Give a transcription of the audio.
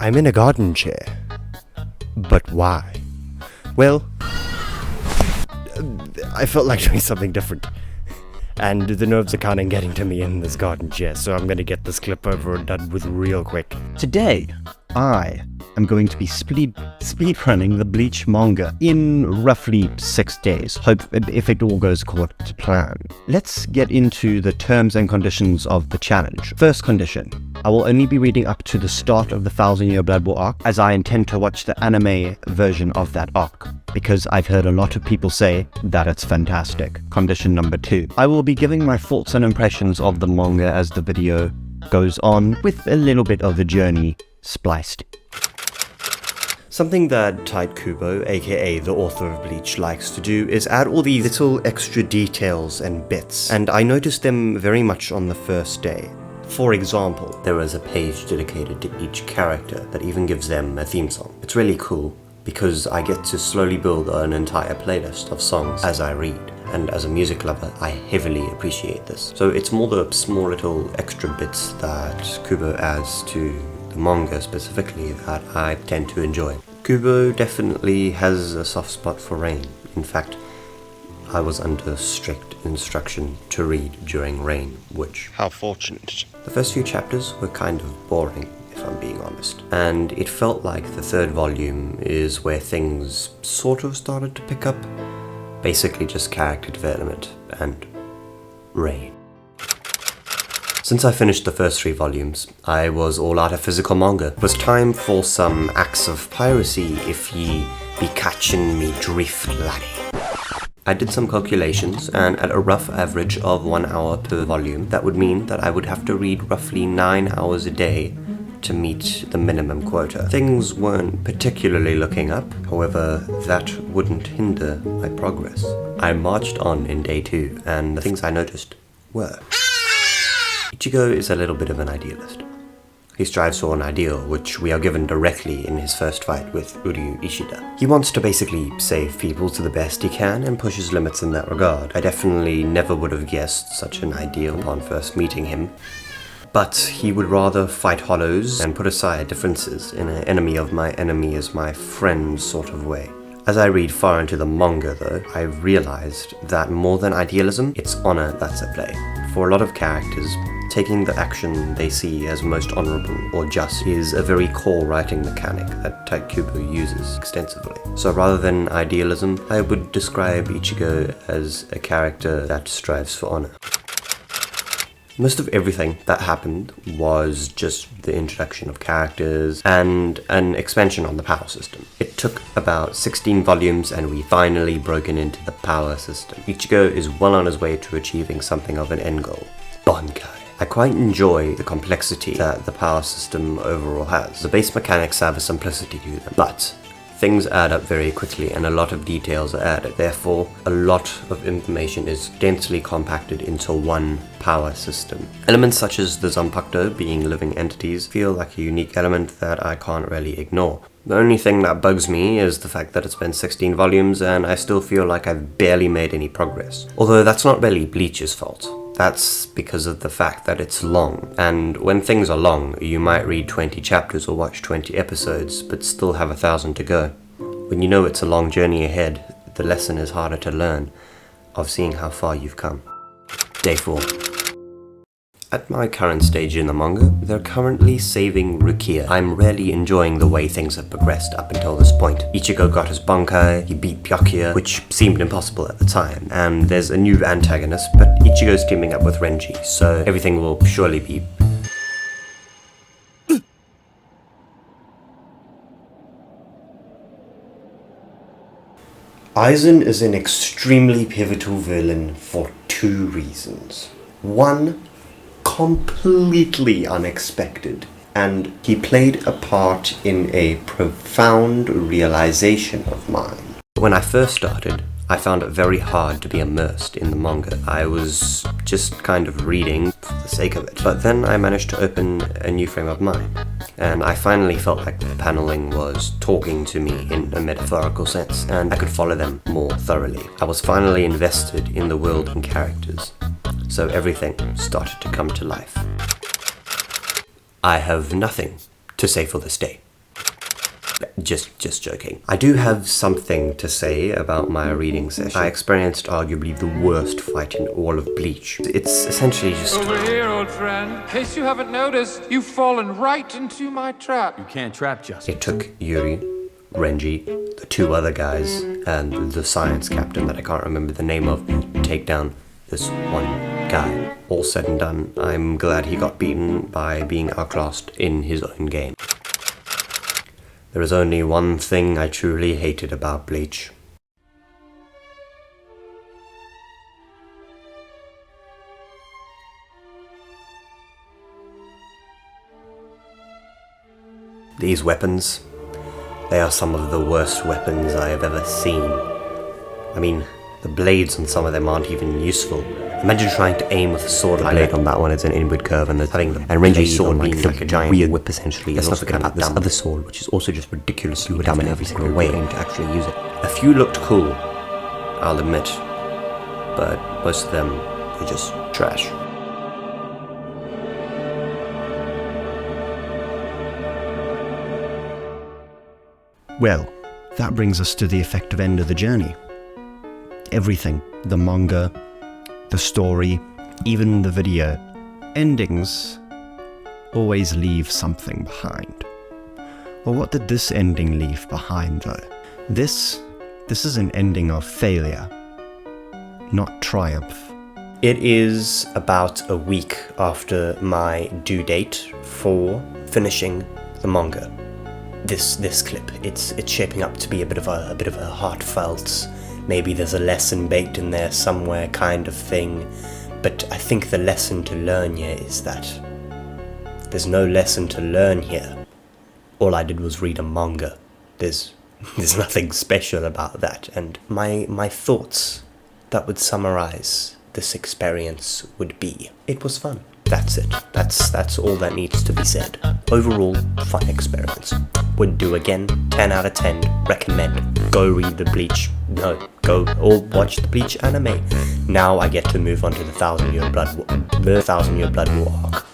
I'm in a garden chair. But why? Well, I felt like doing something different. And the nerves are kind of getting to me in this garden chair, so I'm gonna get this clip over and done with real quick. Today, I am going to be speedrunning the Bleach manga in roughly 6 days. Hope if it all goes according to plan. Let's get into the terms and conditions of the challenge. First condition, I will only be reading up to the start of the 1000-Year Blood War arc, as I intend to watch the anime version of that arc, because I've heard a lot of people say that it's fantastic. Condition number 2, I will be giving my thoughts and impressions of the manga as the video goes on, with a little bit of the journey spliced. Something that Tite Kubo, aka the author of Bleach, likes to do is add all these little extra details and bits, and I noticed them very much on the first day. For example, there is a page dedicated to each character that even gives them a theme song. It's really cool, because I get to slowly build an entire playlist of songs as I read, and as a music lover, I heavily appreciate this. So it's more the small little extra bits that Kubo adds to the manga specifically that I tend to enjoy. Kubo definitely has a soft spot for rain. In fact, I was under strict instruction to read during rain, which... how fortunate. The first few chapters were kind of boring, if I'm being honest, and it felt like the third volume is where things sort of started to pick up. Basically just character development and rain. Since I finished the first 3 volumes, I was all out of physical manga. It was time for some acts of piracy if ye be catching me drift, laddie. I did some calculations, and at a rough average of 1 hour per volume, that would mean that I would have to read roughly 9 hours a day to meet the minimum quota. Things weren't particularly looking up, however, that wouldn't hinder my progress. I marched on in day 2, and the things I noticed were: Ichigo is a little bit of an idealist. He strives for an ideal, which we are given directly in his first fight with Uryu Ishida. He wants to basically save people to the best he can and pushes limits in that regard. I definitely never would have guessed such an ideal upon first meeting him. But he would rather fight hollows and put aside differences in an enemy of my enemy is my friend sort of way. As I read far into the manga though, I realized that more than idealism, it's honor that's at play. For a lot of characters, taking the action they see as most honorable or just is a very core writing mechanic that Tite Kubo uses extensively. So rather than idealism, I would describe Ichigo as a character that strives for honor. Most of everything that happened was just the introduction of characters and an expansion on the power system. It took about 16 volumes and we finally broken into the power system. Ichigo is well on his way to achieving something of an end goal: Bankai. I quite enjoy the complexity that the power system overall has. The base mechanics have a simplicity to them, but things add up very quickly and a lot of details are added. Therefore, a lot of information is densely compacted into one power system. Elements such as the Zanpakuto being living entities feel like a unique element that I can't really ignore. The only thing that bugs me is the fact that it's been 16 volumes and I still feel like I've barely made any progress. Although that's not really Bleach's fault. That's because of the fact that it's long, and when things are long, you might read 20 chapters or watch 20 episodes, but still have 1,000 to go. When you know it's a long journey ahead, the lesson is harder to learn, of seeing how far you've come. Day 4. At my current stage in the manga, they're currently saving Rukia. I'm really enjoying the way things have progressed up until this point. Ichigo got his Bankai, he beat Becuse, which seemed impossible at the time, and there's a new antagonist, but Ichigo's teaming up with Renji, so everything will surely be... Aizen is an extremely pivotal villain for 2 reasons. 1, completely unexpected, and he played a part in a profound realization of mine. When I first started, I found it very hard to be immersed in the manga. I was just kind of reading for the sake of it. But then I managed to open a new frame of mind, and I finally felt like the paneling was talking to me in a metaphorical sense, and I could follow them more thoroughly. I was finally invested in the world and characters, so everything started to come to life. I have nothing to say for this day. Just joking. I do have something to say about my reading session. I experienced arguably the worst fight in all of Bleach. It's essentially just... Over here, old friend. In case you haven't noticed, you've fallen right into my trap. You can't trap Justin. It took Yuri, Renji, the two other guys, and the science captain that I can't remember the name of, to take down this one guy. All said and done, I'm glad he got beaten by being outclassed in his own game. There is only one thing I truly hated about Bleach. These weapons, they are some of the worst weapons I have ever seen. I mean, the blades on some of them aren't even useful. Imagine trying to aim with a sword like that. On that one, it's an inward curve, and having the Renji's sword being like a giant weird whip, essentially. Let's not forget about this other sword, which is also just ridiculously dumb in every single way to actually use it. A few looked cool, I'll admit, but most of them are just trash. Well, that brings us to the effective end of the journey. Everything, the manga, the story, even the video, endings always leave something behind. Well, what did this ending leave behind though? This is an ending of failure, not triumph. It is about a week after my due date for finishing the manga. This clip, it's shaping up to be a bit of a heartfelt, maybe there's a lesson baked in there somewhere kind of thing, but I think the lesson to learn here is that there's no lesson to learn here. All I did was read a manga. There's nothing special about that, and my thoughts that would summarize this experience would be, it was fun. That's it. That's all that needs to be said. Overall, fun experience. Would do again, 10 out of 10, recommend. Go read the Bleach, no, go or watch the Bleach anime. Now I get to move on to the Thousand Year Blood War arc.